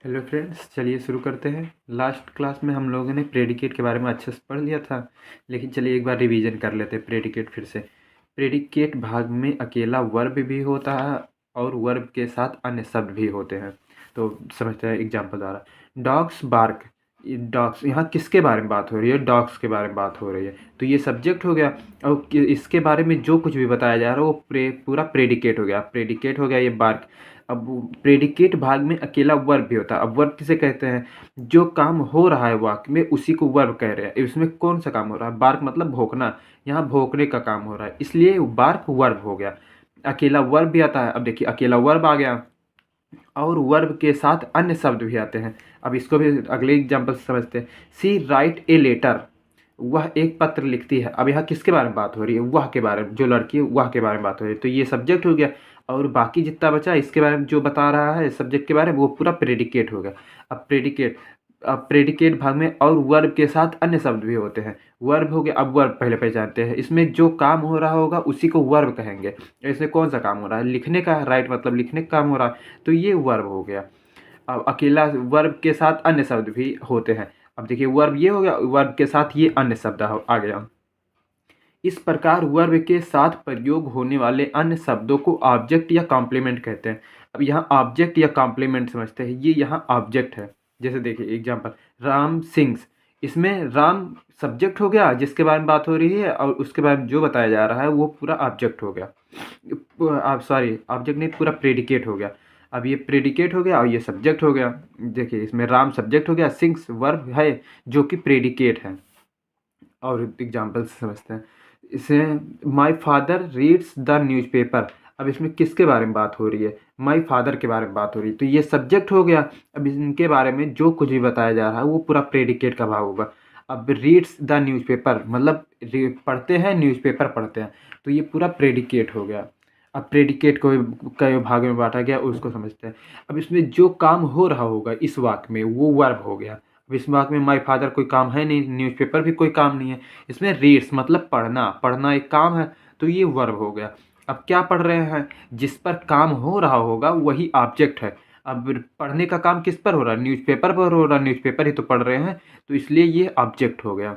Hello friends, चलिए शुरू करते हैं। लास्ट क्लास में हम लोगों ने प्रेडिकेट के बारे में अच्छे से पढ़ लिया था, लेकिन चलिए एक बार रिवीजन कर लेते हैं प्रेडिकेट फिर से। प्रेडिकेट भाग में अकेला वर्ब भी होता है और वर्ब के साथ अन्य शब्द भी होते हैं। तो समझते हैं एग्जाम्पल द्वारा। Dogs bark. डॉग्स, यहाँ किसके बारे में बात हो रही है? डॉग्स के बारे में बात हो रही है, तो ये सब्जेक्ट हो गया। और इसके बारे में जो कुछ भी बताया जा रहा है वो पूरा प्रेडिकेट हो गया। प्रेडिकेट हो गया ये बार्क। अब प्रेडिकेट भाग में अकेला वर्ब भी होता है। अब वर्ब किसे कहते हैं? जो काम हो रहा है वाक्य में उसी को वर्ब कह रहे हैं। इसमें कौन सा काम हो रहा है? बार्क मतलब भौंकना। यहाँ भौंकने का काम हो रहा है, इसलिए बार्क वर्ब हो गया। अकेला वर्ब भी आता है। अब देखिए अकेला वर्ब आ गया और वर्ब के साथ अन्य शब्द भी आते हैं। अब इसको भी अगले एग्जाम्पल से समझते हैं। सी राइट ए लेटर। वह एक पत्र लिखती है। अब यहाँ किसके बारे में बात हो रही है? वह के बारे में, जो लड़की है वह के बारे में बात हो रही है, तो ये सब्जेक्ट हो गया। और बाकी जितना बचा इसके बारे में जो बता रहा है सब्जेक्ट के बारे में वो पूरा प्रेडिकेट हो गया। अब प्रेडिकेट भाग में और वर्ब के साथ अन्य शब्द भी होते हैं। वर्ब हो गया। अब वर्ब पहले पहचानते हैं। इसमें जो काम हो रहा होगा उसी को वर्ब कहेंगे। इसमें कौन सा काम हो रहा है? लिखने का। राइट मतलब लिखने का काम हो रहा है, तो ये वर्ब हो गया। अब अकेला वर्ब के साथ अन्य शब्द भी होते हैं। अब देखिए वर्ब ये हो गया, वर्ब के साथ ये अन्य शब्द आ गया। इस प्रकार वर्ब के साथ प्रयोग होने वाले अन्य शब्दों को ऑब्जेक्ट या कॉम्प्लीमेंट कहते हैं। अब यहाँ ऑब्जेक्ट या कॉम्प्लीमेंट समझते हैं। ये यहाँ ऑब्जेक्ट है। जैसे देखिए एग्जांपल, राम सिंग्स। इसमें राम सब्जेक्ट हो गया जिसके बारे में बात हो रही है, और उसके बारे में जो बताया जा रहा है वो पूरा ऑब्जेक्ट हो गया। आप सॉरी, ऑब्जेक्ट नहीं, पूरा प्रेडिकेट हो गया। अब ये प्रेडिकेट हो गया और ये सब्जेक्ट हो गया। देखिए इसमें राम सब्जेक्ट हो गया, सिंग्स वर्ब है जो कि प्रेडिकेट है। और एग्जाम्पल से समझते हैं इसे। My father reads the newspaper. अब इसमें किसके बारे में बात हो रही है? माई फादर के बारे में बात हो रही है, तो ये सब्जेक्ट हो गया। अब इनके बारे में जो कुछ भी बताया जा रहा है वो पूरा प्रेडिकेट का भाग होगा। अब रीड्स द न्यूज़पेपर मतलब पढ़ते हैं, न्यूज़पेपर पढ़ते हैं, तो ये पूरा प्रेडिकेट हो गया। अब प्रेडिकेट को कई भाग में बांटा गया, उसको समझते हैं। अब इसमें जो काम हो रहा होगा इस वाक्य में वो वर्ब हो गया। अब इस वाक्य में माई फादर कोई काम है नहीं, न्यूज़पेपर भी कोई काम नहीं है। इसमें रीड्स मतलब पढ़ना, पढ़ना एक काम है, तो ये वर्ब हो गया। अब क्या पढ़ रहे हैं? जिस पर काम हो रहा होगा वही ऑब्जेक्ट है। अब पढ़ने का काम किस पर हो रहा है? न्यूज़पेपर पर हो रहा है, न्यूज़पेपर ही तो पढ़ रहे हैं, तो इसलिए ये ऑब्जेक्ट हो गया।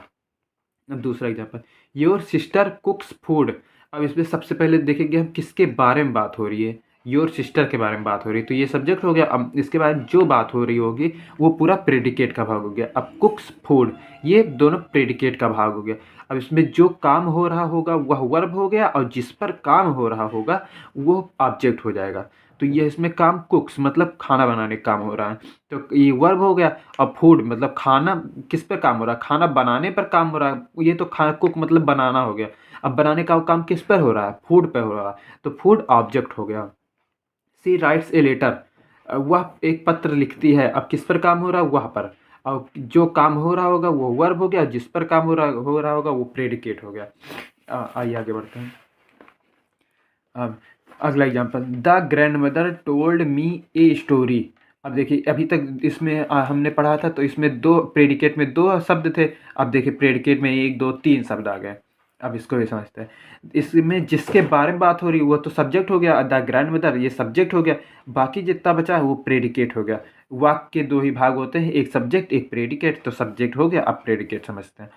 अब दूसरा एग्जाम्पल, योर सिस्टर कुक्स फूड। अब इसमें सबसे पहले देखेंगे हम किसके बारे में बात हो रही है। योर सिस्टर के बारे में बात हो रही है, तो ये सब्जेक्ट हो गया। अब इसके बाद जो बात हो रही होगी वो पूरा प्रेडिकेट का भाग हो गया। अब कुक्स फूड, ये दोनों प्रेडिकेट का भाग हो गया। अब इसमें जो काम हो रहा होगा वह वर्ब हो गया, और जिस पर काम हो रहा होगा वो ऑब्जेक्ट हो जाएगा। तो ये इसमें काम कुक्स मतलब खाना बनाने का काम हो रहा है, तो ये वर्ब हो गया। और फूड मतलब खाना, किस पे काम हो रहा है? खाना बनाने पर काम हो रहा है, ये तो खाना कुक मतलब बनाना हो गया। अब बनाने का काम किस पर हो रहा है? फूड पे हो रहा है, तो फूड ऑब्जेक्ट हो गया। सी राइट्स ए लेटर। वह एक पत्र लिखती है। अब किस पर काम हो रहा है? वह पर। और जो काम हो रहा होगा वो वर्ब हो गया, जिस पर काम हो रहा होगा वो प्रेडिकेट हो गया। आइए आगे बढ़ते हैं। अब अगला example, the grand mother told me a story. अब देखिए अभी तक इसमें हमने पढ़ा था, तो इसमें दो प्रेडिकेट में दो शब्द थे। अब देखिए प्रेडिकेट में एक दो तीन शब्द आ गए। अब इसको भी समझते हैं। इसमें जिसके बारे में बात हो रही है वो तो सब्जेक्ट हो गया, द ग्रैंड मदर ये सब्जेक्ट हो गया। बाकी जितना बचा है वो प्रेडिकेट हो गया। वाक्य के दो ही भाग होते हैं, एक सब्जेक्ट एक प्रेडिकेट, तो सब्जेक्ट हो गया। अब प्रेडिकेट समझते हैं।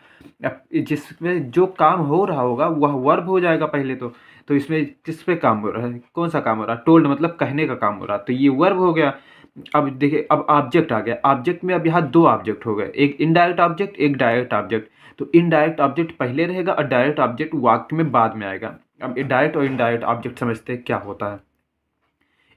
अब जिसमें जो काम हो रहा होगा वह वर्ब हो जाएगा पहले तो इसमें किस पे काम हो रहा है? कौन सा काम हो रहा है? टोल्ड मतलब कहने का काम हो रहा है, तो ये वर्ब हो गया। अब देखिए अब ऑब्जेक्ट आ गया। ऑब्जेक्ट में अब यहाँ दो ऑब्जेक्ट हो गए, एक इनडायरेक्ट ऑब्जेक्ट एक डायरेक्ट ऑब्जेक्ट। तो इनडायरेक्ट ऑब्जेक्ट पहले रहेगा और डायरेक्ट ऑब्जेक्ट वाक्य में बाद में आएगा। अब डायरेक्ट और इनडायरेक्ट ऑब्जेक्ट समझते हैं क्या होता है।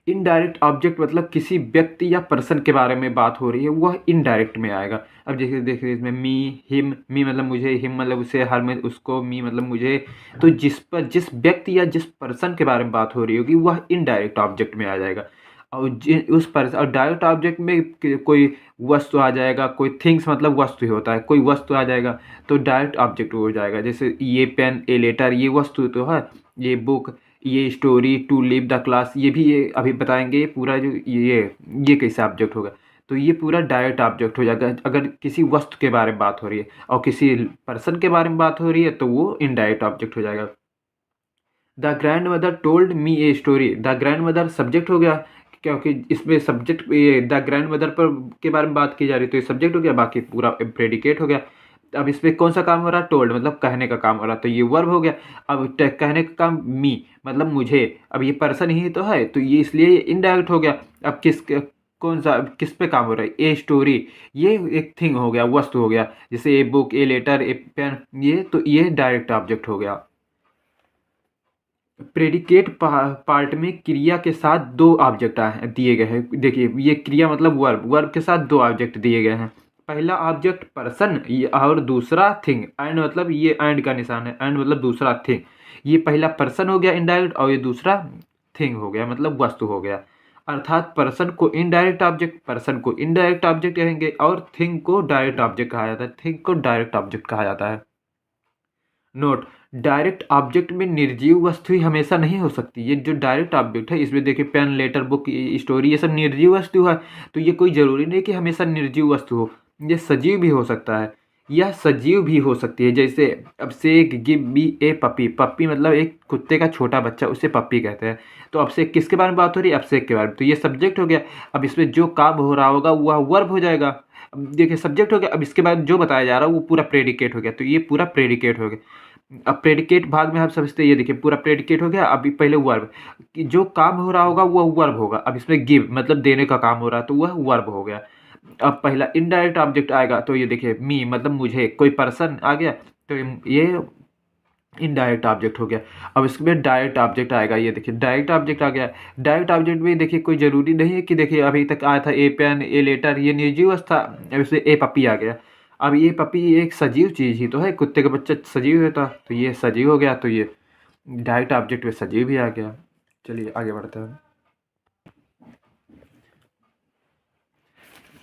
इनडायरेक्ट ऑब्जेक्ट मतलब किसी व्यक्ति या पर्सन के बारे में बात हो रही है, वह इनडायरेक्ट में आएगा। अब देखिए देखिए इसमें मी हिम, मी मतलब मुझे, हिम मतलब उसे, हर में उसको, मी मतलब मुझे। तो जिस व्यक्ति या जिस पर्सन के बारे में बात हो रही होगी वह इनडायरेक्ट ऑब्जेक्ट में आ जाएगा। और उस पर और डायरेक्ट ऑब्जेक्ट में कोई वस्तु आ जाएगा, कोई थिंग्स मतलब वस्तु ही होता है, कोई वस्तु आ जाएगा तो डायरेक्ट ऑब्जेक्ट हो जाएगा। जैसे ये पेन, ए लेटर, ये वस्तु तो है, ये बुक, ये story, to leave the class, ये भी ये अभी बताएंगे। पूरा जो ये कैसे ऑब्जेक्ट होगा, तो ये पूरा डायरेक्ट ऑब्जेक्ट हो जाएगा अगर किसी वस्तु के बारे में बात हो रही है। और किसी पर्सन के बारे में बात हो रही है तो वो इनडायरेक्ट ऑब्जेक्ट हो जाएगा। The grand mother told me a story. The grand mother subject हो गया, क्योंकि इसमें सब्जेक्ट ये द ग्रैंड मदर पर के बारे में बात की जा रही है, तो ये सब्जेक्ट हो गया, बाकी पूरा प्रेडिकेट हो गया। अब इसमें कौन सा काम हो रहा है? टोल्ड मतलब कहने का काम हो रहा है, तो ये वर्ब हो गया। अब कहने का काम मी मतलब मुझे, अब ये पर्सन ही तो है, तो ये इसलिए ये इनडायरेक्ट हो गया। अब कौन सा किस पे काम हो रहा है? ए स्टोरी, ये एक थिंग हो गया, वस्तु हो गया। जैसे a book, a letter, a pen, ये तो ये डायरेक्ट ऑब्जेक्ट हो गया। प्रेडिकेट पार्ट में क्रिया के साथ दो ऑब्जेक्ट दिए गए हैं। देखिए ये क्रिया मतलब वर्ब, वर्ब के साथ दो ऑब्जेक्ट दिए गए हैं। पहला ऑब्जेक्ट पर्सन और दूसरा थिंग। एंड मतलब ये एंड का निशान है, एंड मतलब दूसरा थिंग। ये पहला पर्सन हो गया इनडायरेक्ट, और ये दूसरा थिंग हो गया मतलब वस्तु हो गया। अर्थात पर्सन को इनडायरेक्ट ऑब्जेक्ट, पर्सन को इनडायरेक्ट ऑब्जेक्ट कहेंगे, और थिंग को डायरेक्ट ऑब्जेक्ट कहा जाता है, थिंग को डायरेक्ट ऑब्जेक्ट कहा जाता है। नोट, डायरेक्ट ऑब्जेक्ट में निर्जीव वस्तु ही हमेशा नहीं हो सकती। ये जो डायरेक्ट ऑब्जेक्ट है इसमें देखिए पेन, लेटर, बुक, स्टोरी, ये सब निर्जीव वस्तु है। तो ये कोई ज़रूरी नहीं कि हमेशा निर्जीव वस्तु हो, ये सजीव भी हो सकता है, यह सजीव भी हो सकती है। जैसे अब से गिव मी ए पपी, पपी मतलब एक कुत्ते का छोटा बच्चा, उसे पपी कहते हैं। तो अब से किसके बारे में बात हो रही है? अब से के बारे में, तो ये सब्जेक्ट हो गया। अब इसमें जो काम हो रहा होगा वह वर्ब हो जाएगा। अब देखिए सब्जेक्ट हो गया, अब इसके बाद जो बताया जा रहा है वो पूरा प्रेडिकेट हो गया, तो ये पूरा प्रेडिकेट हो गया। अब प्रेडिकेट भाग में आप समझते हैं, ये देखिए पूरा प्रेडिकेट हो गया। अभी पहले वर्ब, कि जो काम हो रहा होगा वह वर्ब होगा। अब इसमें गिव मतलब देने का काम हो रहा है, तो वह वर्ब हो गया। अब पहला इनडायरेक्ट ऑब्जेक्ट आएगा, तो ये देखिए मी मतलब मुझे, कोई पर्सन आ गया, तो ये इनडायरेक्ट ऑब्जेक्ट हो गया। अब इसमें डायरेक्ट ऑब्जेक्ट आएगा, ये देखिए डायरेक्ट ऑब्जेक्ट आ गया। डायरेक्ट ऑब्जेक्ट में देखिए कोई ज़रूरी नहीं है कि देखिए अभी तक आया था ए पेन, ए लेटर, ये निर्जीव था। अब इसमें ए पपी आ गया। अब ये पपी एक सजीव चीज़ ही तो है, कुत्ते का बच्चा सजीव होता, तो ये सजीव हो गया, तो ये डायरेक्ट ऑब्जेक्ट में सजीव भी आ गया। चलिए आगे बढ़ते हैं।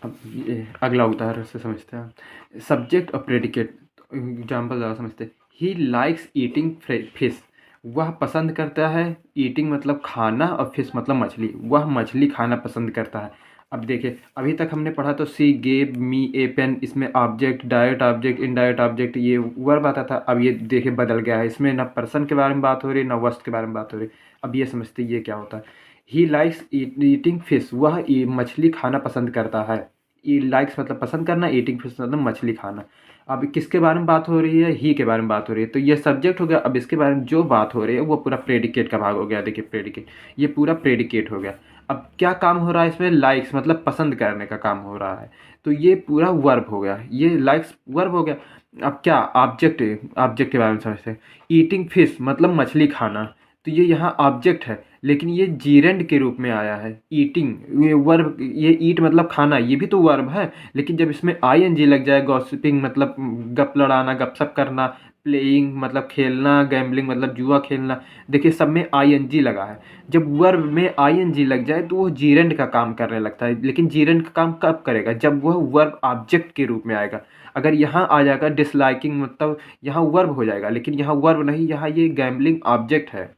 अब ये अगला उदाहरण से समझते हैं, सब्जेक्ट और प्रेडिकेट। एग्जाम्पल ज़्यादा समझते हैं। ही लाइक्स ईटिंग फिश, वह पसंद करता है, ईटिंग मतलब खाना और फिश मतलब मछली, वह मछली खाना पसंद करता है। अब देखिए अभी तक हमने पढ़ा तो she gave me a pen, इसमें object, direct object, indirect object, ये वर्ब आता था। अब ये देखिए बदल गया है, इसमें ना पर्सन के बारे में बात हो रही, ना वस्तु के बारे में बात हो रही। अब ये समझते ये क्या होता है। ही लाइक्स ईटिंग फिश, वह मछली खाना पसंद करता है। ई लाइक्स मतलब पसंद करना, ईटिंग फिश मतलब मछली खाना। अब किसके बारे में बात हो रही है? ही के बारे में बात हो रही है, तो ये सब्जेक्ट हो गया। अब इसके बारे में जो बात हो रही है वो पूरा प्रेडिकेट का भाग हो गया। देखिए प्रेडिकेट, ये पूरा प्रेडिकेट हो गया। अब क्या काम हो रहा है इसमें? लाइक्स मतलब पसंद करने का काम हो रहा है, तो ये पूरा वर्ब हो गया, ये लाइक्स वर्ब हो गया। अब क्या ऑब्जेक्ट, ऑब्जेक्ट के बारे में समझते हैं। ईटिंग फिश मतलब मछली खाना, तो ये यहाँ ऑब्जेक्ट है, लेकिन ये जीरेंड के रूप में आया है। ईटिंग ये वर्ब, ये ईट मतलब खाना, ये भी तो वर्ब है, लेकिन जब इसमें आईएनजी लग जाए, गॉसिपिंग मतलब गप लड़ाना, गपशप करना, प्लेइंग मतलब खेलना, गैम्बलिंग मतलब जुआ खेलना, देखिए सब में आईएनजी लगा है। जब वर्ब में आईएनजी लग जाए तो वो जीरेंड का काम करने लगता है, लेकिन जीरेंड का काम कब करेगा? जब वह वर्ब ऑब्जेक्ट के रूप में आएगा। अगर यहाँ आ जाएगा डिसलाइकिंग, मतलब यहाँ वर्ब हो जाएगा, लेकिन यहाँ वर्ब नहीं, यहाँ ये गैम्बलिंग ऑब्जेक्ट है।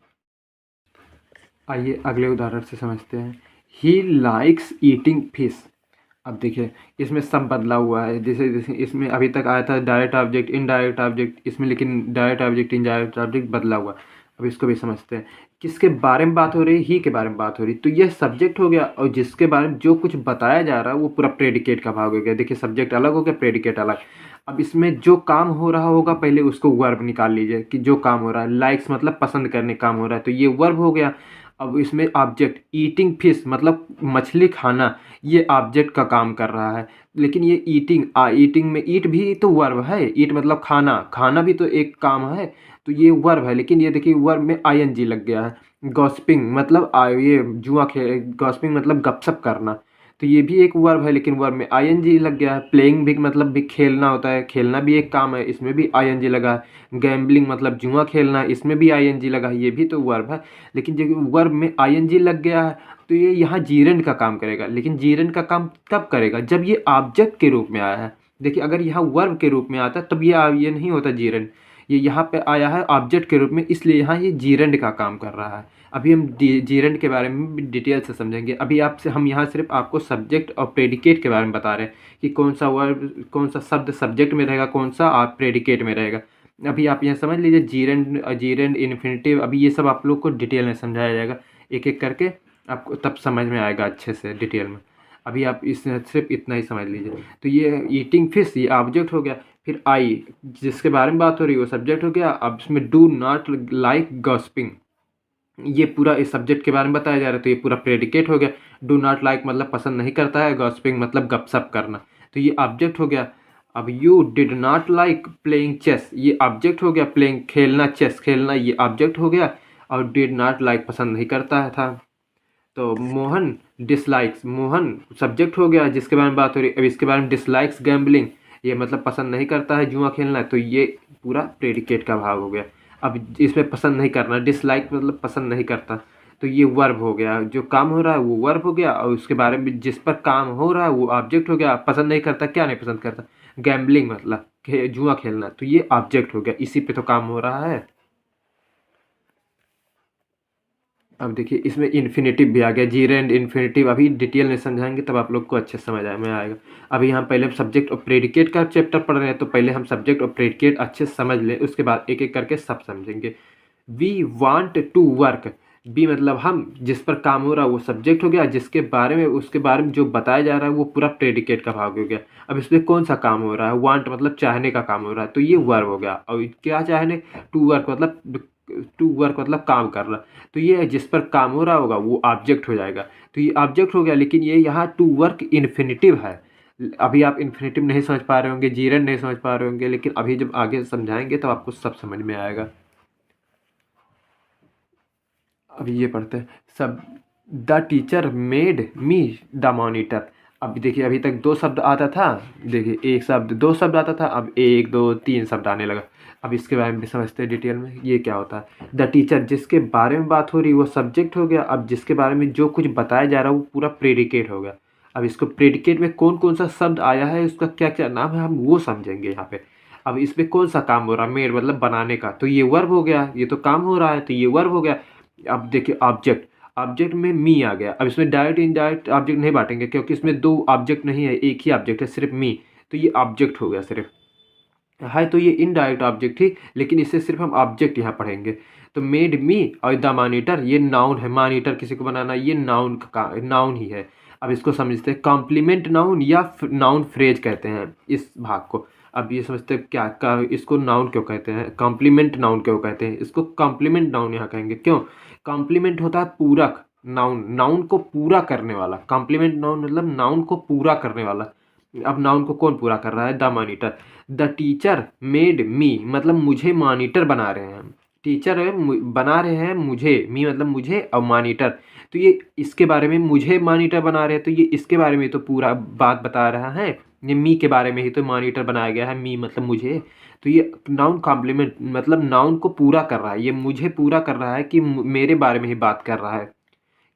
आइए अगले उदाहरण से समझते हैं। He likes eating fish. अब देखिए इसमें सब बदला हुआ है, जैसे जैसे इसमें अभी तक आया था डायरेक्ट ऑब्जेक्ट, इनडायरेक्ट ऑब्जेक्ट, इसमें लेकिन डायरेक्ट ऑब्जेक्ट, इनडायरेक्ट ऑब्जेक्ट बदला हुआ। अब इसको भी समझते हैं। किसके बारे में बात हो रही है? ही के बारे में बात हो रही है, तो यह सब्जेक्ट हो गया, और जिसके बारे में जो कुछ बताया जा रहा है वो पूरा प्रेडिकेट का भाग हो गया। देखिए सब्जेक्ट अलग हो गया, प्रेडिकेट अलग। अब इसमें जो काम हो रहा होगा पहले उसको वर्ब निकाल लीजिए, कि जो काम हो रहा है। लाइक्स मतलब पसंद करने काम हो रहा है, तो ये वर्ब हो गया। अब इसमें ऑब्जेक्ट, ईटिंग फिश मतलब मछली खाना, ये ऑब्जेक्ट का काम कर रहा है, लेकिन ये ईटिंग, ईटिंग में ईट भी तो वर्ब है। ईट मतलब खाना, खाना भी तो एक काम है, तो ये वर्ब है, लेकिन ये देखिए वर्ब में आईएनजी लग गया है। गॉसिपिंग मतलब ये जुआ खेल, गॉसिपिंग मतलब गपशप करना, तो ये भी एक वर्ब है, लेकिन वर्ब में आईएनजी लग गया है। प्लेइंग भी मतलब भी खेलना होता है, खेलना भी एक काम है, इसमें भी आईएनजी लगा है। गैम्बलिंग मतलब जुआ खेलना, इसमें भी आईएनजी लगा है, ये भी तो वर्ब है, लेकिन जब वर्ब में आईएनजी लग गया है तो ये यहाँ जीरेंड का काम करेगा। लेकिन जीरेंड का काम कब करेगा? जब ये ऑब्जेक्ट के रूप में आया है। देखिए अगर यहाँ वर्ब के रूप में आता तब ये नहीं होता जीरेंड, ये यहाँ पे आया है ऑब्जेक्ट के रूप में, इसलिए यहाँ ये जीरेंड का काम कर रहा है। अभी हम जीरेंड के बारे में भी डिटेल से समझेंगे। अभी आपसे हम यहाँ सिर्फ आपको सब्जेक्ट और प्रेडिकेट के बारे में बता रहे हैं कि कौन सा वर्ब, कौन सा शब्द सब्जेक्ट में रहेगा, कौन सा आप प्रेडिकेट में रहेगा। अभी आप यहाँ समझ लीजिए जीरेंड, जीरेंड, इन्फिनिटिव, अभी ये सब आप लोग को डिटेल में समझाया जाएगा एक एक करके। आपको तब समझ में आएगा अच्छे से डिटेल में। अभी आप इस सिर्फ इतना ही समझ लीजिए। तो ये ईटिंग फिश ये ऑब्जेक्ट हो गया। फिर आई जिसके बारे में बात हो रही है वो सब्जेक्ट हो गया। अब इसमें डू नॉट लाइक गॉसिपिंग, ये पूरा इस सब्जेक्ट के बारे में बताया जा रहा है, तो ये पूरा प्रेडिकेट हो गया। डू नॉट लाइक मतलब पसंद नहीं करता है, गॉसिपिंग मतलब गपशप करना, तो ये ऑब्जेक्ट हो गया। अब you did not like playing chess, ये ऑब्जेक्ट हो गया। प्लेइंग खेलना, चेस खेलना, ये ऑब्जेक्ट हो गया। और डिड नॉट लाइक पसंद नहीं करता है था। तो मोहन डिसलाइक्स, मोहन सब्जेक्ट हो गया जिसके बारे में बात हो रही है। अब इसके बारे में डिसलाइक्स गैम्बलिंग, ये मतलब पसंद नहीं करता है जुआ खेलना, तो ये पूरा प्रेडिकेट का भाग हो गया। अब इसमें पसंद नहीं करना, डिसलाइक मतलब पसंद नहीं करता, तो ये वर्ब हो गया। जो काम हो रहा है वो वर्ब हो गया, और उसके बारे में जिस पर काम हो रहा है वो ऑब्जेक्ट हो गया। पसंद नहीं करता, क्या नहीं पसंद करता, गैम्बलिंग मतलब जुआ खेलना, तो ये ऑब्जेक्ट हो गया, इसी पे तो काम हो रहा है। अब देखिए इसमें इन्फिनेटिव भी आ गया, जीरो एंड इन्फिनेटिव अभी डिटेल में समझाएंगे तब आप लोग को अच्छे समझ में आएगा। अभी हम पहले सब्जेक्ट और प्रेडिकेट का चैप्टर पढ़ रहे हैं, तो पहले हम सब्जेक्ट और प्रेडिकेट अच्छे से समझ लें, उसके बाद एक एक करके सब समझेंगे। We want to work, B मतलब हम, जिस पर काम हो रहा है वो सब्जेक्ट हो गया। जिसके बारे में, उसके बारे में जो बताया जा रहा है वो पूरा प्रेडिकेट का भाग हो गया। अब इसमें कौन सा काम हो रहा है, वांट मतलब चाहने का काम हो रहा है, तो ये वर्ब हो गया। और क्या चाहने, टू वर्क मतलब, टू वर्क मतलब काम करना, तो ये जिस पर काम हो रहा होगा वो ऑब्जेक्ट हो जाएगा, तो ये ऑब्जेक्ट हो गया। लेकिन ये यहाँ टू वर्क इन्फिनिटिव है। अभी आप इन्फिनिटिव नहीं समझ पा रहे होंगे, जीरन नहीं समझ पा रहे होंगे, लेकिन अभी जब आगे समझाएंगे तो आपको सब समझ में आएगा। अभी ये पढ़ते हैं सब। The teacher made me the monitor. अब देखिए अभी तक दो शब्द आता था, देखिए एक शब्द दो शब्द आता था, अब एक दो तीन शब्द आने लगा। अब इसके बारे में भी समझते हैं डिटेल में, ये क्या होता है। द टीचर जिसके बारे में बात हो रही है वो सब्जेक्ट हो गया। अब जिसके बारे में जो कुछ बताया जा रहा है वो पूरा प्रेडिकेट हो गया। अब इसको प्रेडिकेट में कौन कौन सा शब्द आया है, उसका क्या क्या नाम है, हम वो समझेंगे यहाँ पे। अब इसमें कौन सा काम हो रहा है, मेड मतलब बनाने का, तो ये वर्ब हो गया। ये तो काम हो रहा है तो ये वर्ब हो गया। अब देखिए ऑब्जेक्ट, ऑब्जेक्ट में मी आ गया। अब इसमें डायरेक्ट इनडायरेक्ट ऑब्जेक्ट नहीं बांटेंगे क्योंकि इसमें दो ऑब्जेक्ट नहीं है, एक ही ऑब्जेक्ट है सिर्फ मी, तो ये ऑब्जेक्ट हो गया सिर्फ है। तो ये इनडायरेक्ट ऑब्जेक्ट ही, लेकिन इससे सिर्फ हम ऑब्जेक्ट यहाँ पढ़ेंगे। तो मेड मी और द मॉनिटर ये नाउन है, मॉनिटर किसी को बनाना, ये नाउन का नाउन ही है। अब इसको समझते हैं, कॉम्प्लीमेंट नाउन या नाउन फ्रेज कहते हैं इस भाग को। अब ये समझते हैं क्या का, इसको नाउन क्यों कहते हैं, कॉम्प्लीमेंट नाउन क्यों कहते हैं, इसको कॉम्प्लीमेंट नाउन यहाँ कहेंगे। क्यों, कॉम्प्लीमेंट होता है पूरक, नाउन नाउन को पूरा करने वाला। कॉम्प्लीमेंट नाउन मतलब नाउन को पूरा करने वाला। अब नाउन को कौन पूरा कर रहा है, the monitor. The teacher made me मतलब मुझे मॉनिटर बना रहे हैं, टीचर बना रहे हैं मुझे, मी मतलब मुझे, और मॉनिटर तो ये इसके बारे में, मुझे मॉनिटर बना रहे हैं तो ये इसके बारे में तो पूरा बात बता रहा है। ये मी के बारे में ही तो मॉनिटर बनाया गया है, मी मतलब मुझे। तो ये नाउन कॉम्प्लीमेंट मतलब नाउन को पूरा कर रहा है, ये मुझे पूरा कर रहा है कि मेरे बारे में ही बात कर रहा है,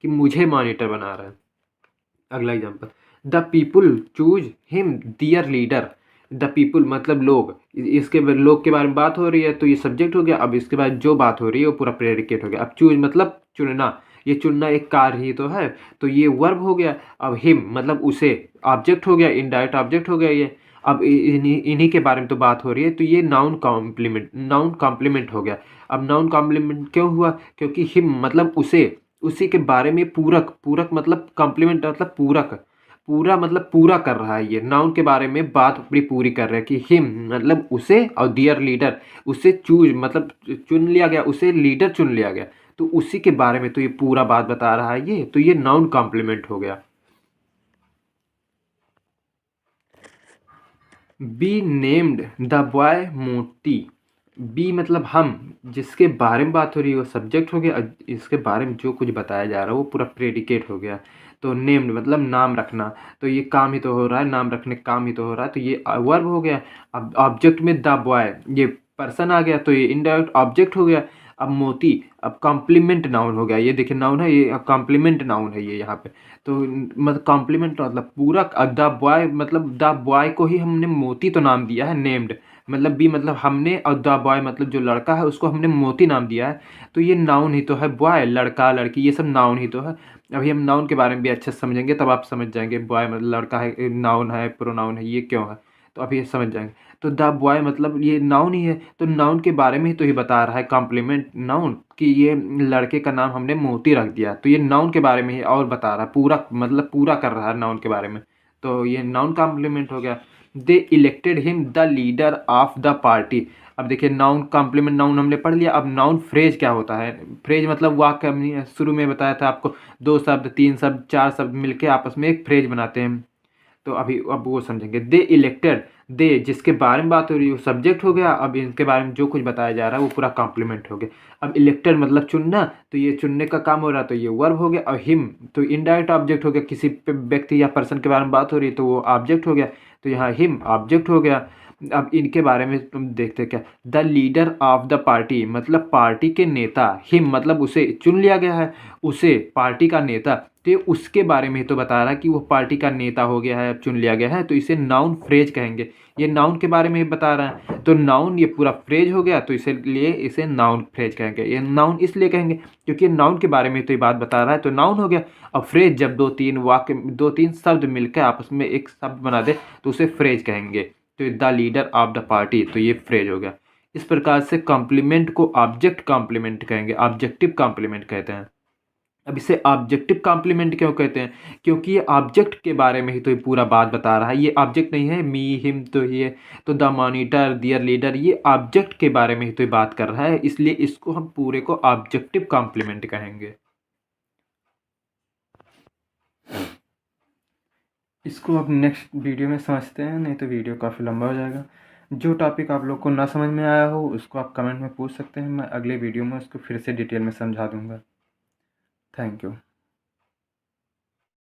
कि मुझे मॉनिटर बना रहा है। अगला example, the people choose him their leader. The people मतलब लोग, इसके लोग के बारे में बात हो रही है तो ये सब्जेक्ट हो गया। अब इसके बाद जो बात हो रही है वो पूरा प्रेडिकेट हो गया। अब चूज मतलब चुनना, ये चुनना एक कार्य ही तो है, तो ये वर्ब हो गया। अब हिम मतलब उसे, ऑब्जेक्ट हो गया, इनडायरेक्ट ऑब्जेक्ट हो गया ये। अब इन्हीं के बारे में तो बात हो रही है, तो ये नाउन कॉम्प्लीमेंट, नाउन कॉम्प्लीमेंट हो गया। अब नाउन कॉम्प्लीमेंट क्यों हुआ, क्योंकि हिम मतलब उसे, उसी के बारे में पूरक, पूरक मतलब कॉम्प्लीमेंट मतलब पूरक, पूरा मतलब पूरा कर रहा है, ये नाउन के बारे में बात अपनी पूरी कर रहा है। कि हिम मतलब उसे, और दियर लीडर उसे चूज मतलब चुन लिया गया, उसे लीडर चुन लिया गया, तो उसी के बारे में तो ये पूरा बात बता रहा है ये, तो ये नाउन कॉम्प्लीमेंट हो गया। बी नेम्ड द बॉय मोती। बी मतलब हम, जिसके बारे में बात हो रही है वो सब्जेक्ट हो गया। इसके बारे में जो कुछ बताया जा रहा है वो पूरा प्रेडिकेट हो गया। तो नेम्ड मतलब नाम रखना, तो ये काम ही तो हो रहा है, नाम रखने का काम ही तो हो रहा है, तो ये वर्ब हो गया। अब ऑब्जेक्ट में द बॉय, ये पर्सन आ गया तो ये इनडायरेक्ट ऑब्जेक्ट हो गया। अब मोती, अब कॉम्प्लीमेंट नाउन हो गया, ये देखिए नाउन है, ये कॉम्प्लीमेंट नाउन है ये यहाँ पे। तो मतलब कॉम्प्लीमेंट मतलब पूरक। द बॉय मतलब द बॉय को ही हमने मोती तो नाम दिया है, नेम्ड मतलब बी मतलब हमने, और द बॉय मतलब जो लड़का है उसको हमने मोती नाम दिया है, तो ये नाउन ही तो है। बॉय लड़का लड़की ये सब नाउन ही तो है। अभी हम नाउन के बारे में भी अच्छे से समझेंगे तब आप समझ जाएंगे, बॉय मतलब लड़का है नाउन है, प्रोनाउन है, ये क्यों है। तो अभी ये समझ जाएंगे। तो द बॉय मतलब ये नाउन ही है, तो नाउन के बारे में ही तो ये बता रहा है कॉम्प्लीमेंट नाउन, कि ये लड़के का नाम हमने मोती रख दिया, तो ये नाउन के बारे में ही और बता रहा है, पूरा मतलब पूरा कर रहा है नाउन के बारे में। तो ये नाउन कॉम्प्लीमेंट हो गया। They elected him the leader of the party. अब देखिए नाउन कॉम्प्लीमेंट नाउन हमने पढ़ लिया। अब नाउन फ्रेज क्या होता है? फ्रेज मतलब वाक्य, हमने शुरू में बताया था आपको, 2 शब्द, 3 शब्द, 4 शब्द मिलके आपस में एक फ्रेज बनाते हैं। तो अभी अब वो समझेंगे। दे इलेक्टेड, दे जिसके बारे में बात हो रही है वो सब्जेक्ट हो गया। अब इनके बारे में जो कुछ बताया जा रहा है वो पूरा कॉम्प्लीमेंट हो गया। अब इलेक्टेड मतलब चुनना, तो ये चुनने का काम हो रहा है, तो ये वर्ब हो गया। और हिम तो इनडायरेक्ट ऑब्जेक्ट हो गया, किसी व्यक्ति या पर्सन के बारे में बात हो रही है तो वो ऑब्जेक्ट हो गया, तो यहाँ हिम ऑब्जेक्ट हो गया। अब इनके बारे में तुम देखते क्या, the leader of the party मतलब पार्टी के नेता, हिम मतलब उसे चुन लिया गया है, उसे पार्टी का नेता, तो ये उसके बारे में तो बता रहा है कि वो पार्टी का नेता हो गया है, चुन लिया गया है, तो इसे नाउन फ्रेज कहेंगे। ये नाउन के बारे में ही बता रहा है, तो नाउन ये पूरा फ्रेज हो गया, तो इसलिए इसे नाउन फ्रेज कहेंगे। ये नाउन इसलिए कहेंगे क्योंकि नाउन के बारे में तो ये बात बता रहा है, तो नाउन हो गया। अब फ्रेज जब 2-3 शब्द मिलकर आपस में एक शब्द बना दे तो उसे फ्रेज कहेंगे। तो the leader of the party, तो ये फ्रेज हो गया। इस प्रकार से कॉम्प्लीमेंट को ऑब्जेक्ट कॉम्प्लीमेंट कहेंगे, ऑब्जेक्टिव कॉम्प्लीमेंट कहते हैं। अब इसे ऑब्जेक्टिव कॉम्प्लीमेंट क्यों कहते हैं? क्योंकि ये ऑब्जेक्ट के बारे में ही तो ये पूरा बात बता रहा है। ये ऑब्जेक्ट नहीं है मी हिम, तो ये तो द मॉनिटर डियर लीडर, ये ऑब्जेक्ट के बारे में ही तो ये बात कर रहा है, इसलिए इसको हम पूरे को ऑब्जेक्टिव कॉम्प्लीमेंट कहेंगे। इसको अब नेक्स्ट वीडियो में समझते हैं, नहीं तो वीडियो काफ़ी लंबा हो जाएगा। जो टॉपिक आप लोग को ना समझ में आया हो उसको आप कमेंट में पूछ सकते हैं, मैं अगले वीडियो में उसको फिर से डिटेल में समझा दूंगा। Thank you.